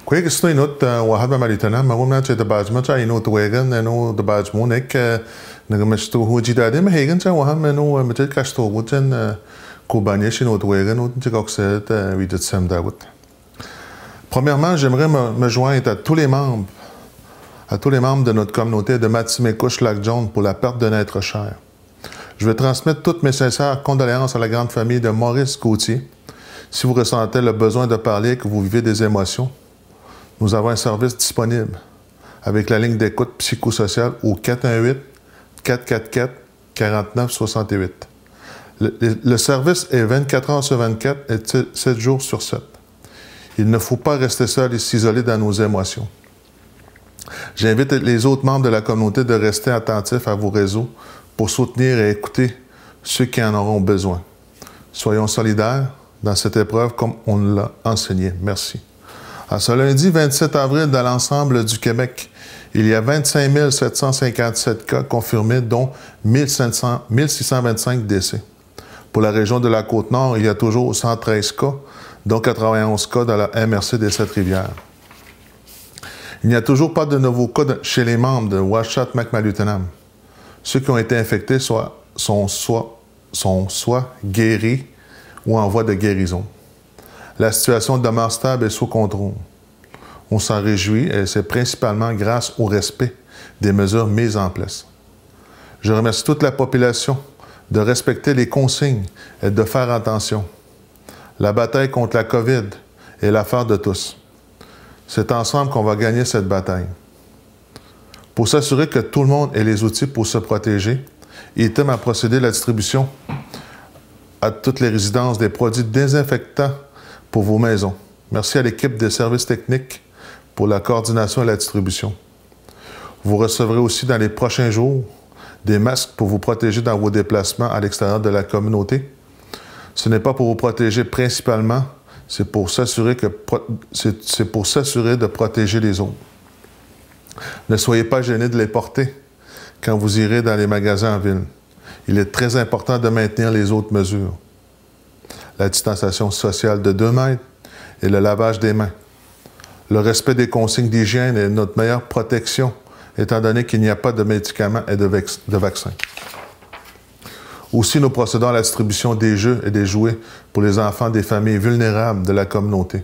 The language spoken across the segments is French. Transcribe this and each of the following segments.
Quake is not واحد من مالتنا ما هو من هذا الباج ما جاي نوت ويجن إنه الباج مونك نجمشتو هو جدادي ما هيجن جا وهم إنه مثل كاشتو وجن كوبانيش نوت ويجن ونجيك أكسد ويدت سام داود. Premièrement, j'aimerais me joindre à tous les membres de notre communauté de Matimekouche-Lac-John pour la perte d'un être cher. Je vais transmettre toutes mes sincères condoléances à la grande famille de Maurice Gauthier. Si vous ressentez le besoin de parler et que vous vivez des émotions, nous avons un service disponible avec la ligne d'écoute psychosociale au 418-444-4968. Le service est 24 heures sur 24 et 7 jours sur 7. Il ne faut pas rester seul et s'isoler dans nos émotions. J'invite les autres membres de la communauté de rester attentifs à vos réseaux pour soutenir et écouter ceux qui en auront besoin. Soyons solidaires dans cette épreuve comme on l'a enseigné. Merci. À ce lundi 27 avril, dans l'ensemble du Québec, il y a 25 757 cas confirmés, dont 1625 décès. Pour la région de la Côte-Nord, il y a toujours 113 cas, dont 91 cas dans la MRC des Sept-Rivières. Il n'y a toujours pas de nouveaux cas chez les membres de Ouachita-Macmalutenam. Ceux qui ont été infectés sont soit guéris ou en voie de guérison. La situation demeure stable et sous contrôle. On s'en réjouit et c'est principalement grâce au respect des mesures mises en place. Je remercie toute la population de respecter les consignes et de faire attention. La bataille contre la COVID est l'affaire de tous. C'est ensemble qu'on va gagner cette bataille. Pour s'assurer que tout le monde ait les outils pour se protéger, ITEM a procédé à la distribution à toutes les résidences des produits désinfectants pour vos maisons. Merci à l'équipe des services techniques pour la coordination et la distribution. Vous recevrez aussi dans les prochains jours des masques pour vous protéger dans vos déplacements à l'extérieur de la communauté. Ce n'est pas pour vous protéger principalement, c'est pour s'assurer de protéger les autres. Ne soyez pas gênés de les porter quand vous irez dans les magasins en ville. Il est très important de maintenir les autres mesures. La distanciation sociale de 2 mètres et le lavage des mains. Le respect des consignes d'hygiène est notre meilleure protection, étant donné qu'il n'y a pas de médicaments et de vaccins. Aussi, nous procédons à la distribution des jeux et des jouets pour les enfants des familles vulnérables de la communauté.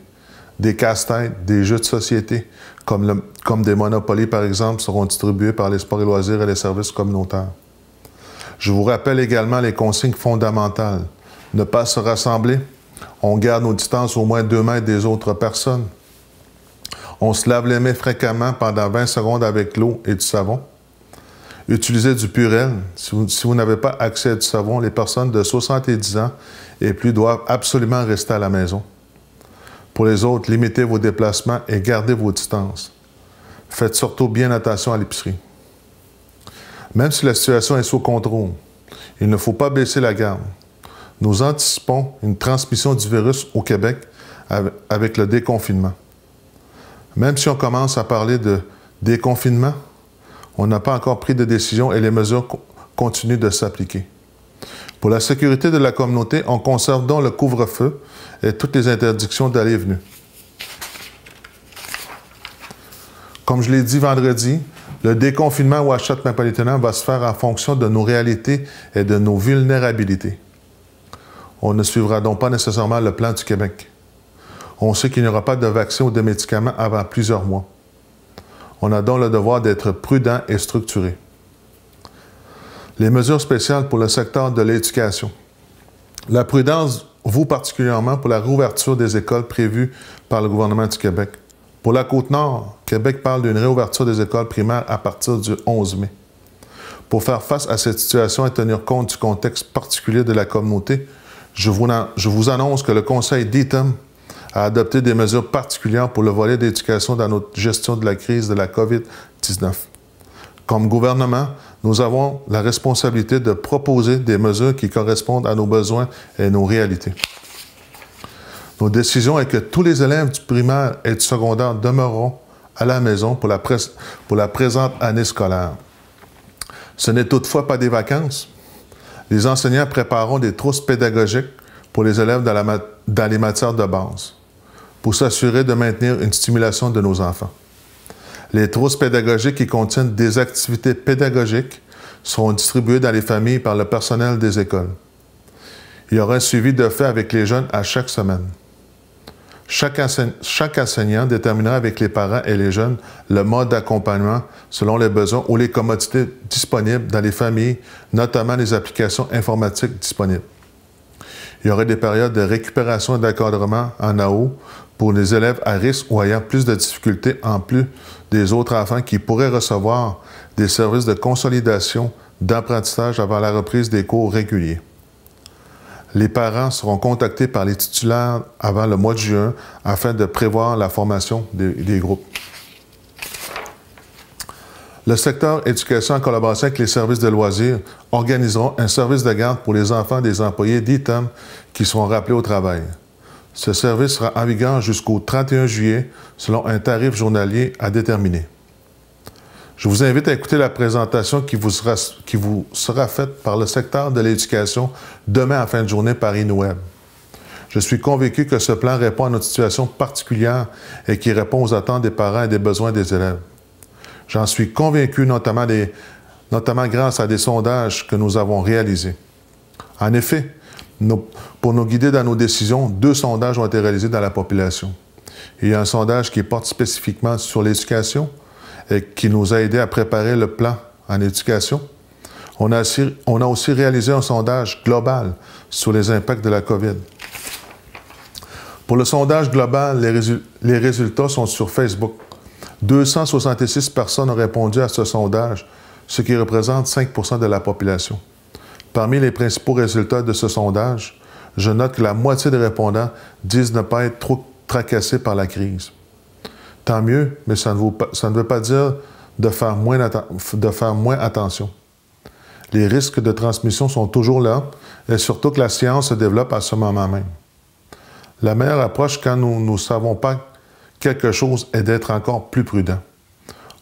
Des casse-têtes, des jeux de société, comme des Monopoly par exemple, seront distribués par les sports et loisirs et les services communautaires. Je vous rappelle également les consignes fondamentales. Ne pas se rassembler. On garde nos distances au moins 2 mètres des autres personnes. On se lave les mains fréquemment pendant 20 secondes avec l'eau et du savon. Utilisez du Purel. Si vous n'avez pas accès à du savon, les personnes de 70 ans et plus doivent absolument rester à la maison. Pour les autres, limitez vos déplacements et gardez vos distances. Faites surtout bien attention à l'épicerie. Même si la situation est sous contrôle, il ne faut pas baisser la garde. Nous anticipons une transmission du virus au Québec avec le déconfinement. Même si on commence à parler de déconfinement, on n'a pas encore pris de décision et les mesures continuent de s'appliquer. Pour la sécurité de la communauté, on conserve donc le couvre-feu et toutes les interdictions d'aller et venir. Comme je l'ai dit vendredi, le déconfinement Ouachita-Macmalutenam va se faire en fonction de nos réalités et de nos vulnérabilités. On ne suivra donc pas nécessairement le plan du Québec. On sait qu'il n'y aura pas de vaccin ou de médicaments avant plusieurs mois. On a donc le devoir d'être prudent et structuré. Les mesures spéciales pour le secteur de l'éducation. La prudence vaut particulièrement pour la réouverture des écoles prévues par le gouvernement du Québec. Pour la Côte-Nord, Québec parle d'une réouverture des écoles primaires à partir du 11 mai. Pour faire face à cette situation et tenir compte du contexte particulier de la communauté, je vous annonce que le Conseil d'ITEM a adopté des mesures particulières pour le volet d'éducation dans notre gestion de la crise de la COVID-19. Comme gouvernement, nous avons la responsabilité de proposer des mesures qui correspondent à nos besoins et nos réalités. Notre décision est que tous les élèves du primaire et du secondaire demeureront à la maison pour la présente année scolaire. Ce n'est toutefois pas des vacances. Les enseignants prépareront des trousses pédagogiques pour les élèves dans les matières de base. pour s'assurer de maintenir une stimulation de nos enfants. Les trousses pédagogiques qui contiennent des activités pédagogiques seront distribuées dans les familles par le personnel des écoles. Il y aura un suivi de fait avec les jeunes à chaque semaine. Chaque enseignant déterminera avec les parents et les jeunes le mode d'accompagnement selon les besoins ou les commodités disponibles dans les familles, notamment les applications informatiques disponibles. Il y aura des périodes de récupération et d'encadrement en AO pour les élèves à risque ou ayant plus de difficultés en plus des autres enfants qui pourraient recevoir des services de consolidation d'apprentissage avant la reprise des cours réguliers. Les parents seront contactés par les titulaires avant le mois de juin afin de prévoir la formation des groupes. Le secteur éducation en collaboration avec les services de loisirs organiseront un service de garde pour les enfants des employés d'ITEM qui seront rappelés au travail. Ce service sera en vigueur jusqu'au 31 juillet selon un tarif journalier à déterminer. Je vous invite à écouter la présentation qui vous sera faite par le secteur de l'éducation demain en fin de journée par InnoWeb. Je suis convaincu que ce plan répond à notre situation particulière et qui répond aux attentes des parents et des besoins des élèves. J'en suis convaincu notamment grâce à des sondages que nous avons réalisés. En effet, pour nous guider dans nos décisions, 2 sondages ont été réalisés dans la population. Il y a un sondage qui porte spécifiquement sur l'éducation et qui nous a aidés à préparer le plan en éducation. On a aussi réalisé un sondage global sur les impacts de la COVID. Pour le sondage global, les résultats sont sur Facebook. 266 personnes ont répondu à ce sondage, ce qui représente 5 % de la population. Parmi les principaux résultats de ce sondage, je note que la moitié des répondants disent ne pas être trop tracassés par la crise. Tant mieux, mais ça ne veut pas dire de faire moins attention. Les risques de transmission sont toujours là, et surtout que la science se développe à ce moment même. La meilleure approche quand nous ne savons pas quelque chose est d'être encore plus prudent.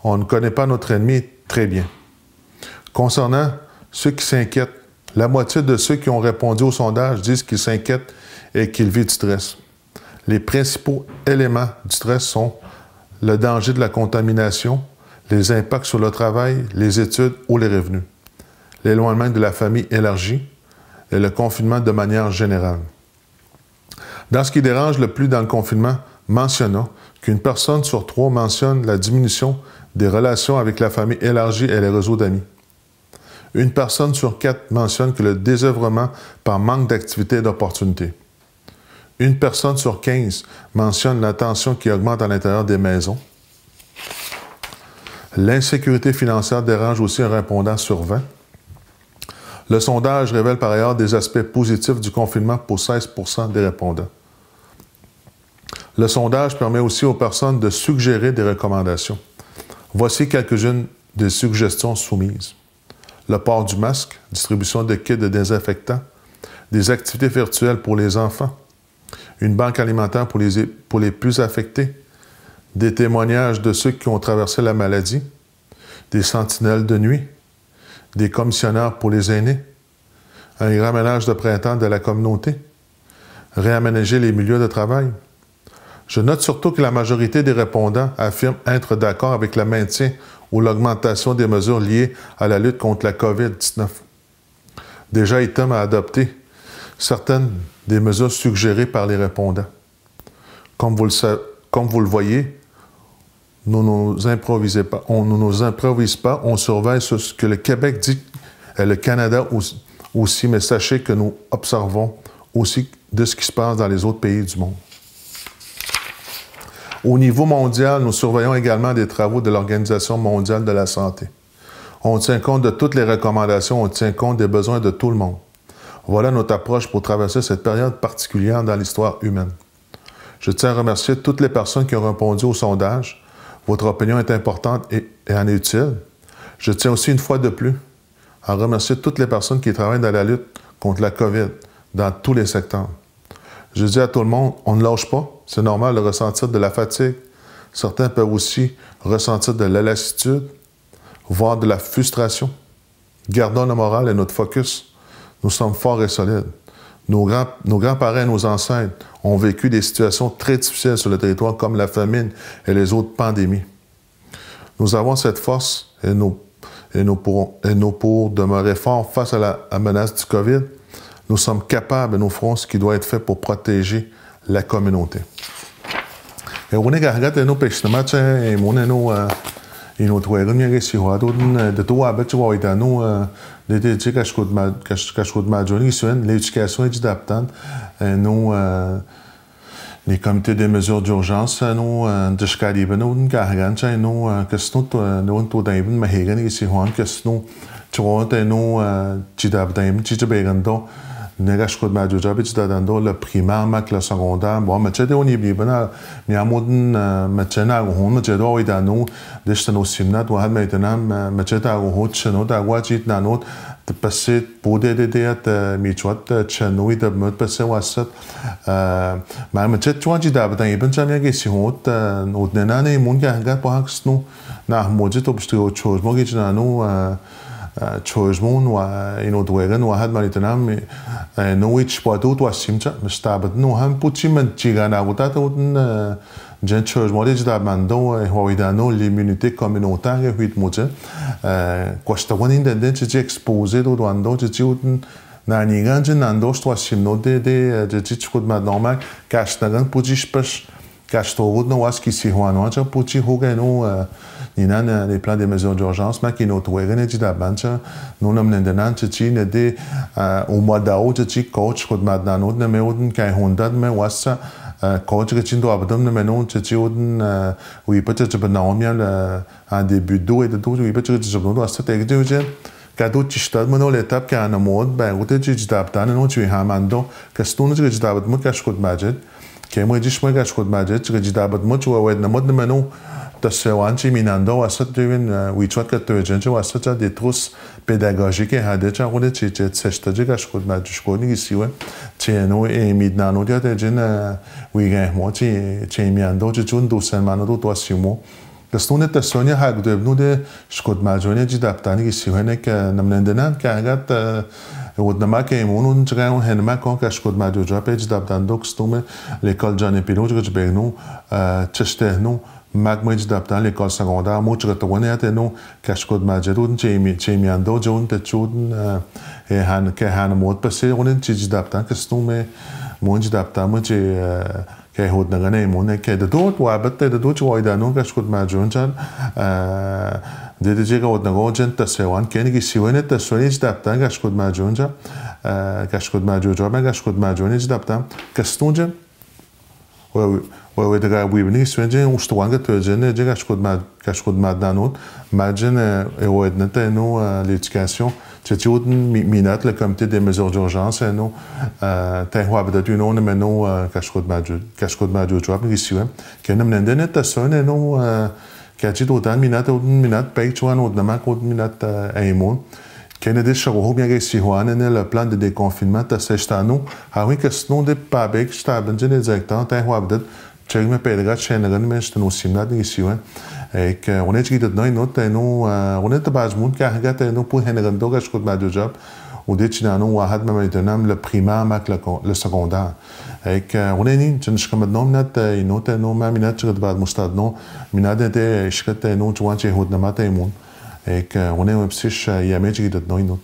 On ne connaît pas notre ennemi très bien. Concernant ceux qui s'inquiètent, la moitié de ceux qui ont répondu au sondage disent qu'ils s'inquiètent et qu'ils vivent du stress. Les principaux éléments du stress sont le danger de la contamination, les impacts sur le travail, les études ou les revenus, l'éloignement de la famille élargie et le confinement de manière générale. Dans ce qui dérange le plus dans le confinement, mentionnons qu'une personne sur 3 mentionne la diminution des relations avec la famille élargie et les réseaux d'amis. Une personne sur 4 mentionne que le désœuvrement par manque d'activité et d'opportunités. Une personne sur 15 mentionne la tension qui augmente à l'intérieur des maisons. L'insécurité financière dérange aussi un répondant sur 20. Le sondage révèle par ailleurs des aspects positifs du confinement pour 16 % des répondants. Le sondage permet aussi aux personnes de suggérer des recommandations. Voici quelques-unes des suggestions soumises. Le port du masque, distribution de kits de désinfectants, des activités virtuelles pour les enfants, une banque alimentaire pour les plus affectés, des témoignages de ceux qui ont traversé la maladie, des sentinelles de nuit, des commissionnaires pour les aînés, un grand ménage de printemps de la communauté, réaménager les milieux de travail. Je note surtout que la majorité des répondants affirment être d'accord avec le maintien ou l'augmentation des mesures liées à la lutte contre la COVID-19. Déjà, ITEM a adopté certaines des mesures suggérées par les répondants. Comme vous le voyez, nous ne nous improvisons pas, on surveille ce que le Québec dit et le Canada aussi, mais sachez que nous observons aussi de ce qui se passe dans les autres pays du monde. Au niveau mondial, nous surveillons également des travaux de l'Organisation mondiale de la santé. On tient compte de toutes les recommandations, on tient compte des besoins de tout le monde. Voilà notre approche pour traverser cette période particulière dans l'histoire humaine. Je tiens à remercier toutes les personnes qui ont répondu au sondage. Votre opinion est importante et en est utile. Je tiens aussi une fois de plus à remercier toutes les personnes qui travaillent dans la lutte contre la COVID, dans tous les secteurs. Je dis à tout le monde, on ne lâche pas. C'est normal de ressentir de la fatigue. Certains peuvent aussi ressentir de la lassitude, voire de la frustration. Gardons le moral et notre focus. Nous sommes forts et solides. Nos grands-parents et nos ancêtres ont vécu des situations très difficiles sur le territoire, comme la famine et les autres pandémies. Nous avons cette force et nous pour demeurer forts face à la menace du COVID. Nous sommes capables et nous ferons ce qui doit être fait pour protéger la communauté. Et on est gargate nous pêchement et mon et nous trouvons que si on a de tout avec tu vois et nous des cache-code majeur qui l'éducation est adaptante nous les comités des mesures d'urgence nous de scalibe nous gargante nous que nous tout d'un mais hégan si on que nous tu vois nous tu d'abdem tu te begando Negash code major job it's dando le primaire mac le secondaire bon mais c'est on y bana mi amodn matchana on me jedo oi dano destano simnat واحد maintenant matchata ho chno da wajit nanot de passer pour des mi chwat chno de me passer wasat ma matchet chwaji da bdan ibn chamia ge si hot odnana ne mun ga ga paxno na mojit obstro chose mo ge nano chojmon wa inodwegen wa had manitanam no ich podut wa simcha mstabat no ham puchiman chigana gutat un gen chojmon de da mando hoidano l'immunité communautaire huit moje costa one in de ci exposé do ando ci un na nigan ando sto simno de ci chud ma normal kashtagan puchish Castorud no was qui si hoano cha puchi hogeno ninan les plans des mesures d'urgence ma qui notre wegen di da bancha non nam nendenan chi ne de au mois d'août chi coach kod madnano ne me odn kai 100 me wasa coach que chindo abdom ne menon chi odn oui peut-être ben normal un début d'eau et de tout oui peut-être je bon wasa te gje Kadut ci stad mano l'étape qui a un mode ben route ci d'abtan non tu hamando que stone ci d'abat mo cash kod majet que moi dis moi cash kod majet ci d'abat mo tu wed na mod mano ta sewanci minando asat devin oui tu que tu gente asat des trousses pédagogiques et hade cha route ci sesta ci cash kod majet shkoni ici ouais tieno e midnano dia de gen oui ga mo ci miando ci jundo sen mano do asimo Gastone te sonia hag de bnude shkod majone ji daptani ki sihene ke namlendenan ke agat odnama ke imunun jgaun henma kon ke shkod majoja pe ji daptan do gstume l'école Jean Epilou je begnu chestehnu magma ji daptan l'école secondaire mo je tone atenu ke shkod majadun chemi ando jon te chudn e han ke han mod passe onen ji daptan ke stume mo ji daptan mo je che hod na gane mon che de dot wa batte de dot wa ida no ka skut ma jonjan de je ga hod na go jenta sewan ken gi siwene ta sonij dapta ka skut ma jonja ka skut ma jojo ma ka skut ma jonij dapta ka stunja wa de ga wi bni swenje u stwanga to jene je ka skut ma danot ma jene e wa edna ta no l'éducation C'est une minute le comité des mesures d'urgence et nous t'as peut-être une autre mais nous cache code major job ici ouais que nous n'endene ta sonne nous qu'à dit autant minute paye tu vois autre ma code minute aimon que ne des chagou bien que si hoane le plan de déconfinement ta c'est nous ah oui que sinon des pas bec sta ben je exactement t'as peut-être tu me pèdera chaîne mais je nous simna ici ouais et que on est dit de nous on est pas monde qui a regardé nous pour hennegan doga je ma job ou des chinano ou had maintenant le primaire mac le secondaire et que on est ni je ne sais comme non net une autre non ma minute je dois mostad non minade de je que nous tu vois j'ai hod na mata et que on est un psych il y a mais dit de nous